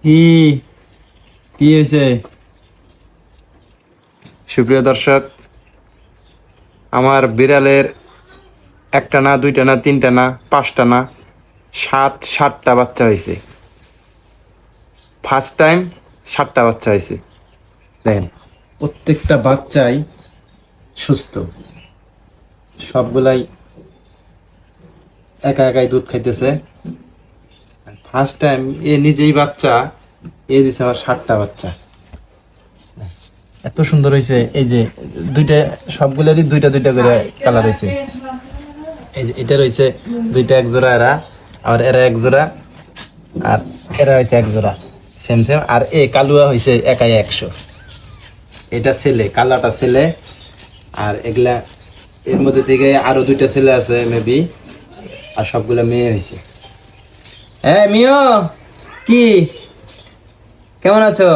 কি কি হয়েছে? সুপ্রিয় দর্শক, আমার বিড়ালের একটা না, দুইটা না, তিনটা না, পাঁচটা না, সাতটা বাচ্চা হয়েছে। ফার্স্ট টাইম 7টা বাচ্চা হয়েছে। দেখেন, প্রত্যেকটা বাচ্চাই সুস্থ, সবগুলাই একা একাই দুধ খাইতেছে। ফার্স্ট টাইম এ নিজেই বাচ্চা এ দিছে আমার 7টা বাচ্চা। এত সুন্দর হয়েছে। এই যে দুইটা, সবগুলোরই দুইটা দুইটা করে কালার হয়েছে। এই যে এটা রয়েছে দুইটা, এক জোড়া এরা, আর এরা এক জোড়া, আর এরা হয়েছে এক জোড়া, সেম সেম। আর এ কালুয়া হয়েছে একাই 100। এটা ছেলে, কালাটা ছেলে। আর এগুলা এর মধ্যে থেকে আরো দুইটা ছেলে আছে মেবি, আর সবগুলা মেয়ে হয়েছে। হ্যাঁ মিও, কি কেমন আছো?